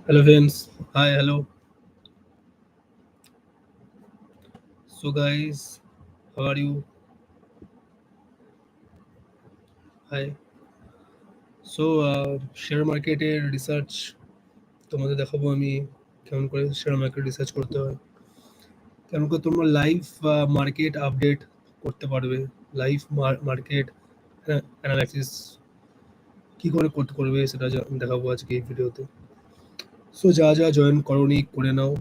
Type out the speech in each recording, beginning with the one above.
Hello friends. Hi, hello. So guys, how are you? Hi. Share মার্কেটের research তোমাদের দেখাবো আমি কেমন করে শেয়ার মার্কেট রিসার্চ করতে হয়। কেমন করে তোমরা লাইভ মার্কেট আপডেট করতে পারবে। লাইভ মার্কেট অ্যানালাইসিস কি করে করতে করবে সেটা দেখাবো আজকে এই ভিডিওতে। সো যা যা জয়েন করনি করে নাও।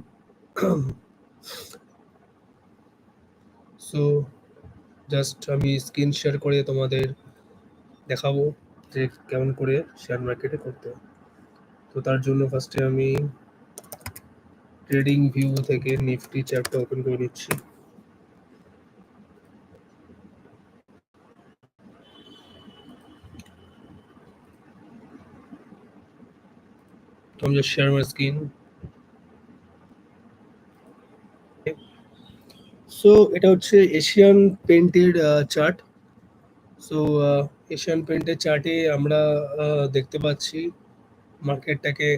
সো জাস্ট আমি স্ক্রিন শেয়ার করে তোমাদের দেখাবো যে কেমন করে শেয়ার মার্কেটে করতে হয়। তো তার জন্য ফার্স্টে আমি ট্রেডিং ভিউ থেকে নিফটি চ্যাপ্টার ওপেন করে নিচ্ছি। তো আমি just share my screen. So এটা হচ্ছে এশিয়ান পেন্টের চার্ট। সো এশিয়ান পেন্টের চার্টে আমরা দেখতে পাচ্ছি মার্কেটটাকে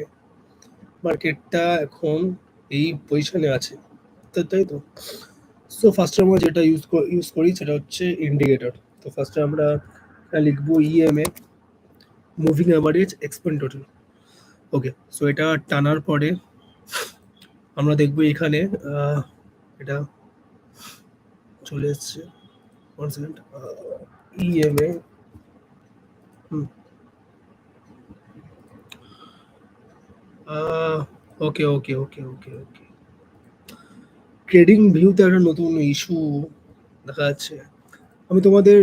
মার্কেটটা এখন এই পজিশনে আছে। তাই তো। সো ফার্স্টে আমরা যেটা ইউজ করি সেটা হচ্ছে ইন্ডিকেটর। তো ফার্স্টে আমরা লিখবো EMA, moving average expend total. Okay, so এটা টানার পরে আমরা দেখবো এখানে এটা চলে এসছে। 1 সেকেন্ড। ইএমএ, ওকে ওকে ওকে ওকে ওকে। ট্রেডিং ভিউতে একটা নতুন ইস্যু দেখা যাচ্ছে। আমি তোমাদের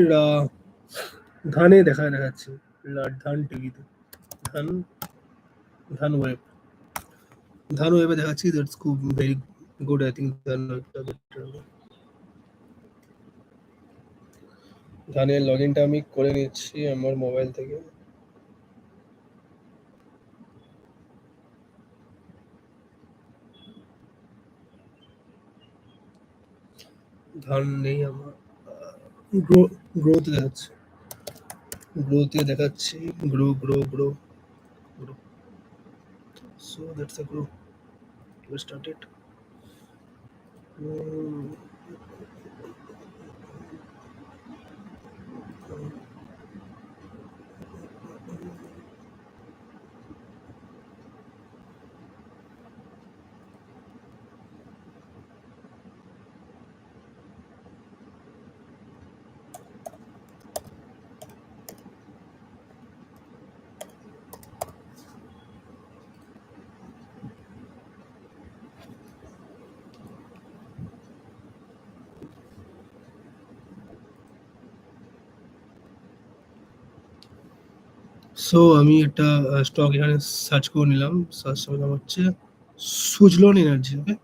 ধানে দেখাচ্ছি। ধান টিভিতে, ধান ধান ওয়েব, ধান ওয়েবে দেখাচ্ছি। দ্যাটস খুব ভেরি গুড। আই থিঙ্ক ধান ওয়েবটা বেটার হবে। ধানের লগ ইনটা আমি করে নিচ্ছি আমার মোবাইল থেকে। ধান নেই আমার। গ্রো গ্রোথ দেখাচ্ছে, গ্রোথে দেখাচ্ছি। Grow grow grow grow. So that's a grow. We started. So আমি একটা স্টক এখানে সার্চ করে নিলাম। সার্চ নাম হচ্ছে Suzlon energy. Okay,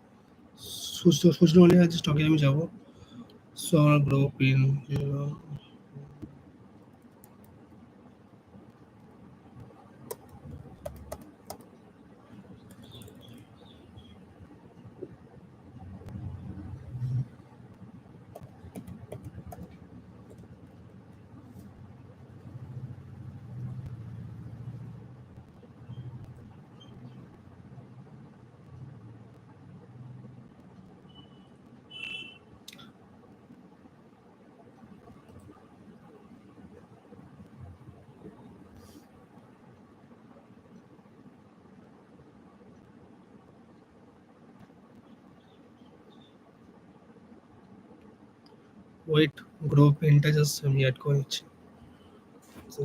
Suzlon energy স্টকে আমি যাব। সো আমার গ্রুপ ইন ওয়েট, গ্রুপ ইনটা জাস্ট আমি অ্যাড করে নিচ্ছি। So,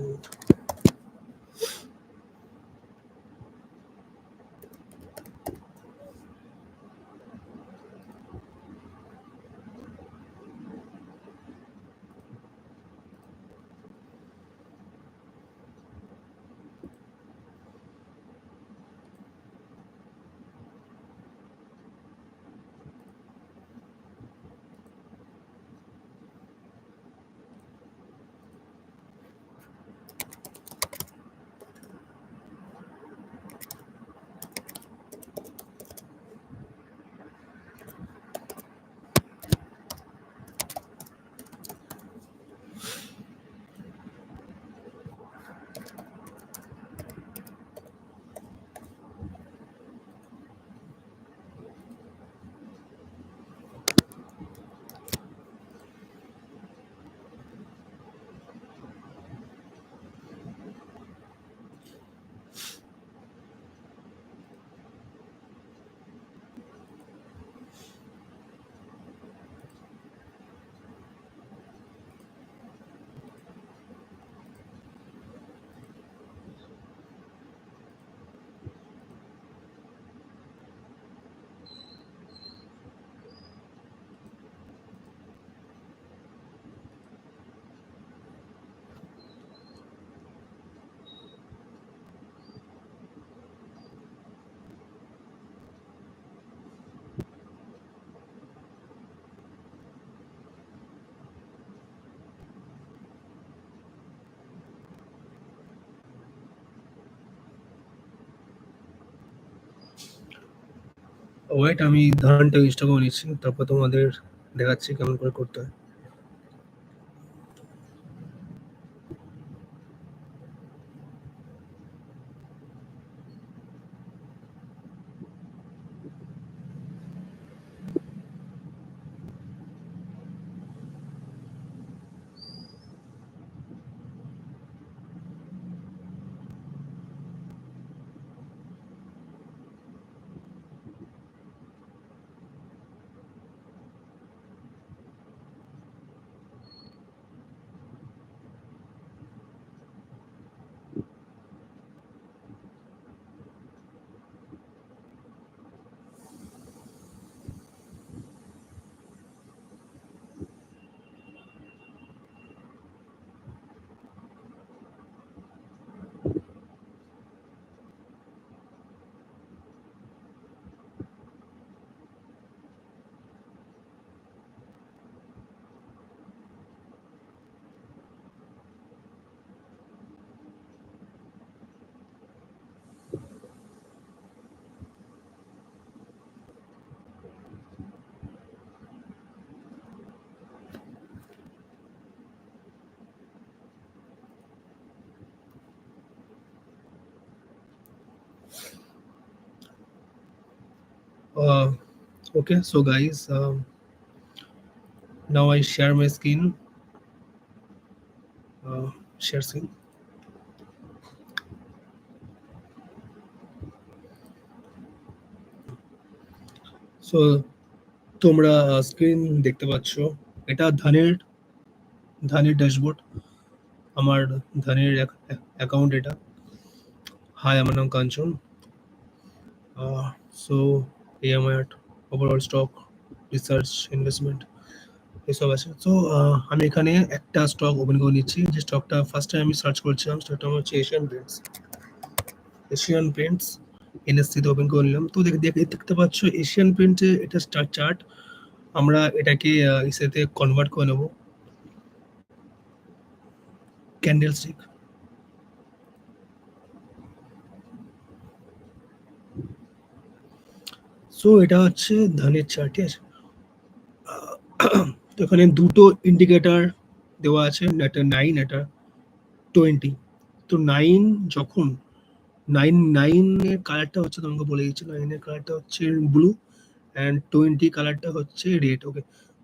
ওয়েট, আমি ধানটা ইনস্টল করে নিচ্ছি, তারপর তোমাদের দেখাচ্ছি কেমন করে করতে হয়। Uh, okay, so guys, now I share my screen. Share screen. So তোমরা স্ক্রিন দেখতে পাচ্ছ, এটা ধানের ড্যাশবোর্ড। আমার ধানের অ্যাকাউন্ট এটা। হাই, আমার নাম কাঞ্চন। সো এই আমার ওভারঅল স্টক, রিসার্চ, ইনভেস্টমেন্ট এসব আছে। তো আমি এখানে একটা স্টক ওপেন করে নিচ্ছি। যে স্টকটা ফার্স্ট টাইম আমি সার্চ করছিলাম, স্টকটা হচ্ছে এশিয়ান পেন্টস। এনএসসিতে ওপেন করে নিলাম। তো দেখতে পাচ্ছ এশিয়ান পেন্টে এটা চার্ট। আমরা এটাকে ইসেতে কনভার্ট করে নেব, ক্যান্ডেলস্টিক। সো এটা হচ্ছে ধানের চার্ট, ঠিক আছে। তো এখানে দুটো ইন্ডিকেটর দেওয়া আছে, একটা 9, একটা 20। তো 9 যখন 9 এর কালারটা হচ্ছে, তোমাকে বলে দিচ্ছি, 9 এর কালারটা হচ্ছে ব্লু অ্যান্ড 20 কালারটা হচ্ছে রেড। ওকে,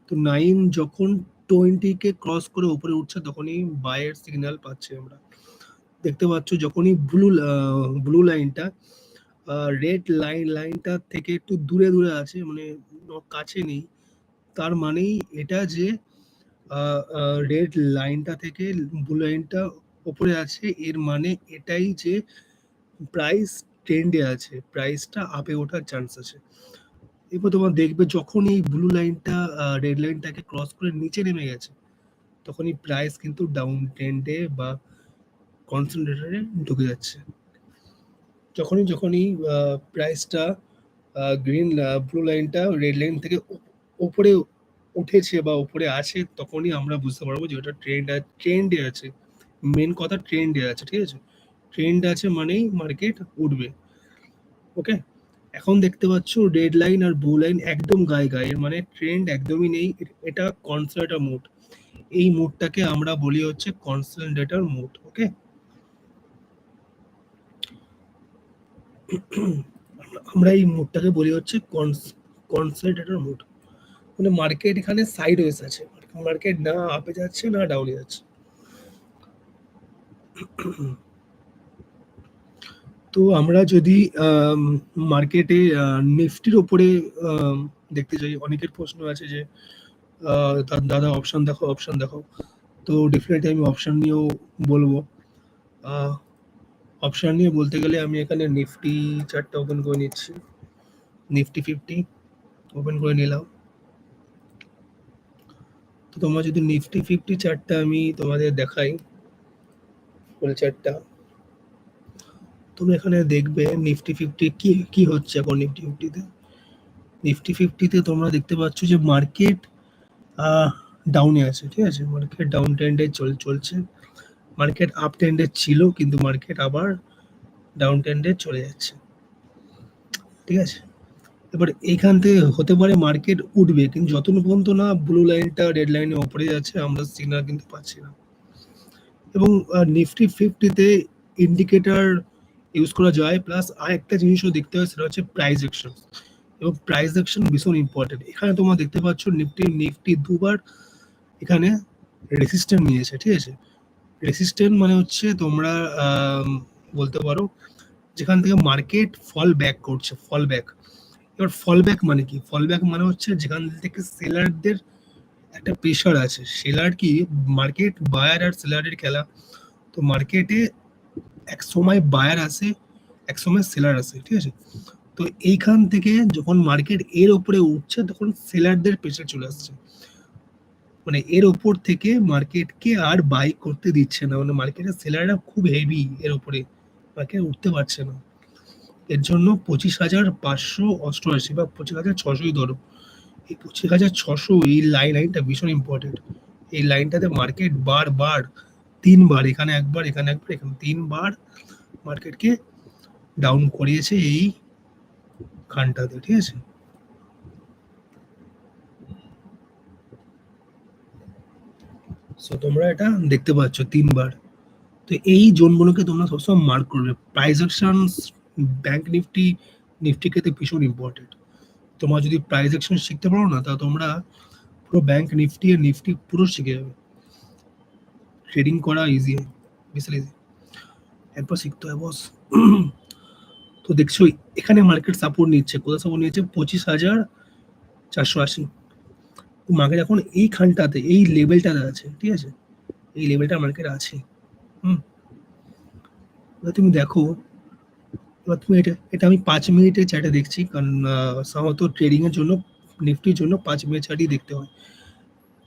তো 9 যখন 20 কে ক্রস করে উপরে উঠছে তখনই বায়ের সিগন্যাল পাচ্ছি আমরা। দেখতে পাচ্ছ যখনই ব্লু লাইনটা রেড লাইনটা থেকে একটু দূরে দূরে আছে, মানে কাছে নেই, তার মানেই এটা যে রেড লাইনটা থেকে ব্লু লাইনটা উপরে আছে, এর মানে এটাই যে প্রাইস ট্রেন্ডে আছে, প্রাইসটা আপে ওঠার চান্স আছে। এরপর তোমার দেখবে যখন এই ব্লু লাইনটা রেড লাইনটাকে ক্রস করে নিচে নেমে গেছে, তখনই প্রাইস কিন্তু ডাউন ট্রেন্ডে বা কনসেন্ট্রেটরে ঢুকে যাচ্ছে। যখনই প্রাইসটা গ্রিন ব্লু লাইনটা রেড লাইন থেকে উপরে উঠেছে বা উপরে আছে, তখনই আমরা বুঝতে পারবো যে ওটা ট্রেন্ডে আছে। মেন কথা ট্রেন্ডে আছে, ঠিক আছে। ট্রেন্ড আছে মানেই মার্কেট উঠবে। ওকে, এখন দেখতে পাচ্ছ রেড লাইন আর ব্লু লাইন একদম গায়ে, মানে ট্রেন্ড একদমই নেই। এটা কনসেন্ট্রেটর মুড। এই মুডটাকে আমরা বলি হচ্ছে কনসেন্ট্রেটর মুড। ওকে, আমরা এই মুডটাকে বলি হচ্ছে কনসেন্ট্রেটর মুড। মানে মার্কেট এখানে সাইড ওয়েজ আছে, মার্কেট না আপে যাচ্ছে না ডাউনে যাচ্ছে। তো আমরা যদি মার্কেটে নিফটির ওপরে দেখতে চাই, অনেকের প্রশ্ন আছে যে দাদা অপশন দেখাও। তো ডেফিনেটলি আমি অপশন নিয়েও বলবো। অপশন নিয়ে বলতে গেলে আমি এখানে নিফটি চার্টটা ওপেন করে নিচ্ছি, নিফটি 50 ওপেন করে নিলাম। তো তোমরা যদি নিফটি 50 চার্টটা আমি তোমাদের দেখাই, ফুল চার্টটা, তুমি এখানে দেখবে নিফটি 50 কি হচ্ছে এখন। নিফটি 50তে তোমরা দেখতে পাচ্ছ যে মার্কেট ডাউনে আছে, ঠিক আছে। মার্কেট ডাউন ট্রেন্ডে চলছে। মার্কেট আপ ট্রেন্ডে ছিল, কিন্তু মার্কেট আবার ডাউন ট্রেন্ডে চলে যাচ্ছে, ঠিক আছে। এবার এইখান থেকে হতে পারে মার্কেট উঠবে, কিন্তু যতক্ষণ পর্যন্ত না ব্লু লাইনটা রেড লাইনের উপরে যাচ্ছে আমরা সিগন্যাল কিন্তু পাচ্ছি না। এবং নিফটি ফিফটিতে ইন্ডিকেটর ইউজ করা যায়, প্লাস আরেকটা জিনিসও দেখতে হয়, সেটা হচ্ছে প্রাইস অ্যাকশন। এবং প্রাইস অ্যাকশন ভীষণ ইম্পর্টেন্ট। এখানে তোমরা দেখতে পাচ্ছ নিফটি দুবার এখানে রেসিস্ট্যান্ট নিয়েছে, ঠিক আছে। রেসিস্ট্যান্ট মানে হচ্ছে তোমরা বলতে পারো যেখান থেকে মার্কেট ফল ব্যাক করছে, ফল ব্যাক। এবার ফল ব্যাক মানে কি? ফল ব্যাক মানে হচ্ছে যেখান থেকে সেলারদের একটা প্রেশার আছে। সেলার কি, মার্কেট বায়ার আর সেলারের খেলা। তো মার্কেটে এক সময় বায়ার আসে, এক সময় সেলার আসে, ঠিক আছে। তো এইখান থেকে যখন মার্কেট এর উপরে উঠছে তখন সেলারদের প্রেশার চলে আসছে, মানে এর উপর থেকে মার্কেটকে আর বাই করতে দিচ্ছে না, মানে মার্কেটের সেলাররা খুব হেভি, এর উপরে মার্কেট উঠতে পারছে না। এর জন্য 25,588 বা 25,600 ধরো, এই 25,600 এই লাইনটা ভীষণ ইম্পর্টেন্ট। এই লাইনটাতে মার্কেট বারবার, তিনবার, এখানে একবার, এখানে একবার, এখানে তিনবার মার্কেটকে ডাউন করিয়েছে এই খানটাতে, ঠিক আছে। সো তোমরা এটা দেখতে পাচ্ছ তিনবার। তো এই জোনগুলোকে তোমরা সবসময় মার্ক করবে। Price action bank Nifty, Nifty ক্ষেত্রে ভীষণ ইম্পর্টেন্ট। তোমরা যদি প্রাইস অ্যাকশন শিখতে পারো না, তা তোমরা পুরো ব্যাংক নিফটি আর নিফটি পুরো শিখে যাবে। ট্রেডিং করা ইজি, বিশাল ইজি, একবার শিখতে হয় বস। তো দেখছো এখানে মার্কেট সাপোর্ট নিচ্ছে, কোথায় সাপোর্ট নিচ্ছে? 25,480। মার্কেট এখন এই খানটাতে, এই লেভেলটাতে আছে, ঠিক আছে। এই লেভেলটা মার্কেট আছে। হুম, এবার তুমি দেখো, এবার তুমি এটা এটা আমি 5 মিনিটের চার্টে দেখছি, কারণ সাধারণত ট্রেডিং এর জন্য, নিফটির জন্য 5 মিনিট চার্টই দেখতে হয়।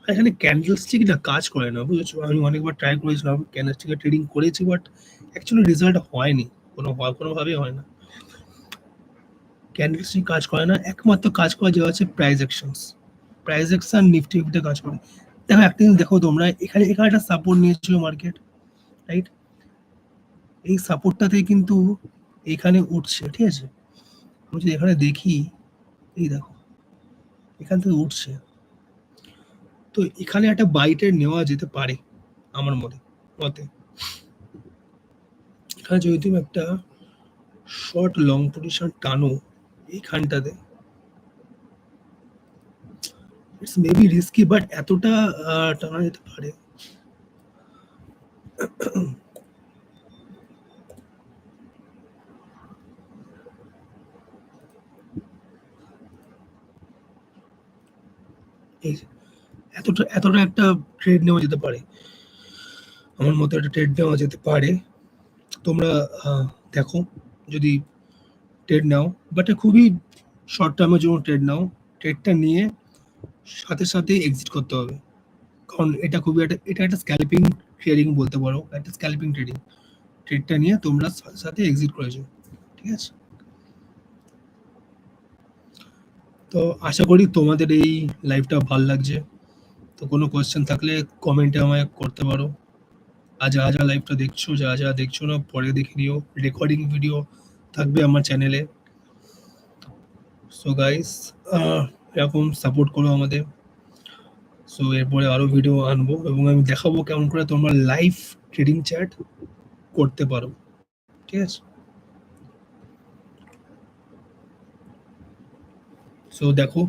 আর এখানে ক্যান্ডেলস্টিক না কাজ করে না, বুঝেছো। আমি অনেকবার ট্রাই করেছিলাম ক্যান্ডেলস্টিকে ট্রেডিং করেছি, বাট অ্যাকচুয়ালি রেজাল্ট হয়নি, কোনোভাবেই হয় না। ক্যান্ডেলস্টিক কাজ করে না, একমাত্র কাজ করে যে হচ্ছে price actions. Price action Nifty ফিফটিতে কাজ করে। দেখো একটা জিনিস দেখো তোমরা, এখানে এখানে একটা সাপোর্ট নিয়েছিল মার্কেট, রাইট। এই সাপোর্টটাতে কিন্তু এখানে উঠছে, ঠিক আছে। আমি যদি এখানে দেখি, এই দেখো এখান থেকে উঠছে। তো এখানে একটা বাইটের নেওয়া যেতে পারে আমার মতে। এখানে যদি তুমি একটা শর্ট লং পজিশন টানো এইখানটাতে, ইটস মেবি রিস্কি, বাট এতটা টানা যেতে পারে। এই যে, এতটা এতটা একটা ট্রেড নেওয়া যেতে পারে, আমার মতে একটা ট্রেড নেওয়া যেতে পারে। তোমরা আহ, দেখো যদি ট্রেড নাও, বাট খুবই শর্ট টার্মের জন্য ট্রেড নাও। ট্রেডটা নিয়ে সাথে সাথে এক্সিট করতে হবে, কারণ এটা খুবই একটা স্ক্যালপিং ট্রেডিং বলতে পারো, একটা স্ক্যালপিং ট্রেডিং। ট্রেডটা নিয়ে তোমরা সাথে সাথে এক্সিট করে যাও, ঠিক আছে। তো আশা করি তোমাদের এই লাইভটা ভালো লাগছে। তো কোনো কোয়েশ্চেন থাকলে কমেন্টে আমায় করতে পারো। আর যারা যারা লাইভটা দেখছো, যারা যারা দেখছো না, পরে দেখে নিও, রেকর্ডিং ভিডিও থাকবে আমার চ্যানেলে। সো গাইস, এরকম সাপোর্ট করো আমাদের। সো এরপরে আরো ভিডিও আনবো এবং আমি দেখাবো কেমন করে তোমরা লাইভ ট্রেডিং চ্যাট করতে পারো, ঠিক আছে। সো দেখো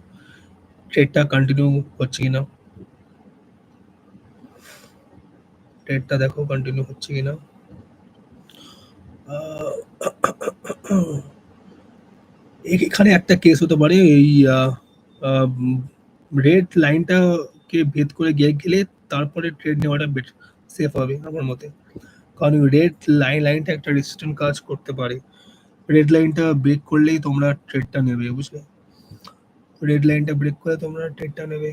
ট্রেডটা কন্টিনিউ হচ্ছে কিনা, ট্রেডটা দেখো কন্টিনিউ হচ্ছে কিনা। এখানে একটা কেস হতে পারে, এই রেড লাইনটাকে ভেদ করে গেলে তারপরে ট্রেড নেওয়াটা সেফ হবে আমার মতে। কারণ রেড লাইনটা একটা রেজিস্ট্যান্ট কাজ করতে পারে। রেড লাইনটা ব্রেক করলেই তোমরা ট্রেডটা নেবে, বুঝলে। রেড লাইনটা ব্রেক করে তোমরা ট্রেডটা নেবে।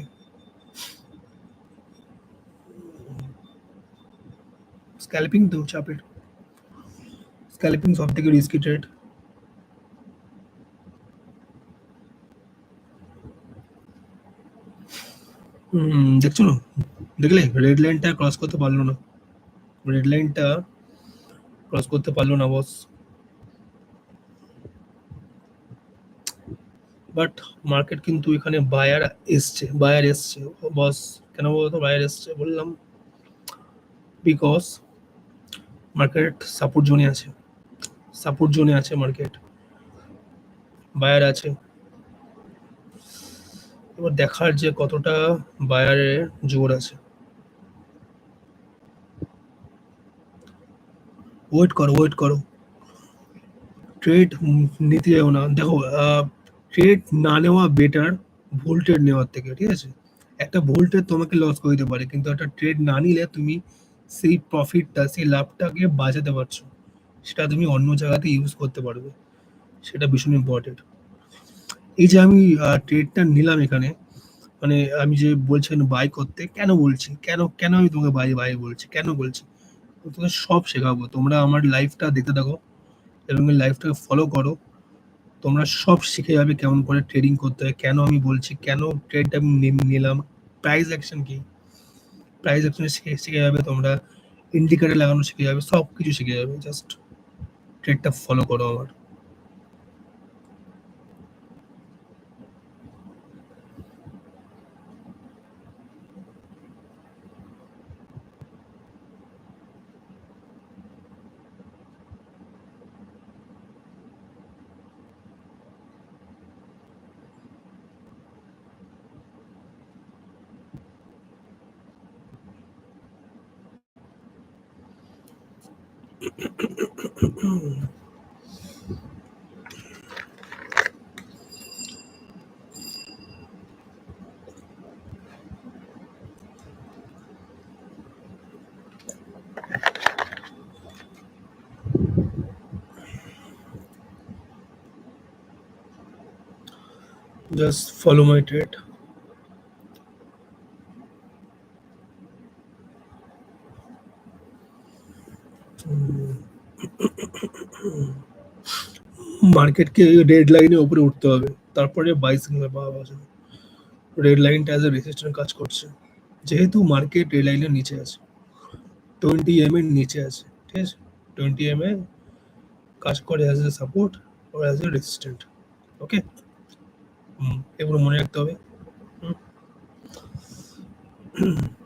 স্ক্যালপিং তো চাপের, স্ক্যালপিং সব থেকে রিস্কি ট্রেড। দেখছো না, দেখলে রেড লাইনটা ক্রস করতে পারলো না, রেড লাইনটা ক্রস করতে পারলো না বস। বাট মার্কেট কিন্তু এখানে বায়ার এসছে। বস, কেন বলতো বায়ার এসছে বললাম? বিকজ মার্কেট সাপোর্ট জোনে আছে মার্কেট, বায়ার আছে। এবার দেখার যে কতটা বায়ারের জোর আছে। ওয়েট করো। ট্রেড নিতে যাও না। দেখো, ট্রেড না নেওয়া বেটার ভুল ট্রেড নেওয়ার থেকে, ঠিক আছে? একটা ভুল ট্রেড তোমাকে লস করে দিতে পারে, কিন্তু একটা ট্রেড না নিলে তুমি সেই প্রফিটটা, সেই লাভটাকে বাঁচাতে পারছো। সেটা তুমি অন্য জায়গাতে ইউজ করতে পারবে। সেটা ভীষণ ইম্পর্টেন্ট। এই যে আমি ট্রেডটা নিলাম এখানে, মানে আমি যে বলছেন বাই করতে, কেন বলছি? কেন আমি তোমাকে বাই বলছি? কেন বলছি? তোমাকে সব শেখাবো। তোমরা আমার লাইফটা দেখতে থাকো এবং এই লাইফটাকে ফলো করো। তোমরা সব শিখে যাবে কেমন করে ট্রেডিং করতে হয়। কেন আমি বলছি, কেন ট্রেডটা আমি নিলাম, প্রাইস অ্যাকশন কি, প্রাইস অ্যাকশন শিখে শিখে যাবে তোমরা। ইন্ডিকেটর লাগানো শিখে যাবে, সব কিছু শিখে যাবে। জাস্ট ট্রেডটা ফলো করো আমার। Just follow my trade. মার্কেটকে রেড লাইনের উপরে উঠতে হবে, তারপরে বাই সিগন্যাল পাওয়া যাবে। রেড লাইনটা অ্যাজ এ রেজিস্ট্যান্ট কাজ করছে। যেহেতু মার্কেট রেড লাইনের নিচে আছে, 20 এর নিচে আছে, ঠিক আছে? 20 এ কাজ করে অ্যাজ এ সাপোর্ট ও অ্যাজ এ রেজিস্ট্যান্ট। ওকে, এগুলো মনে রাখতে হবে। হুম।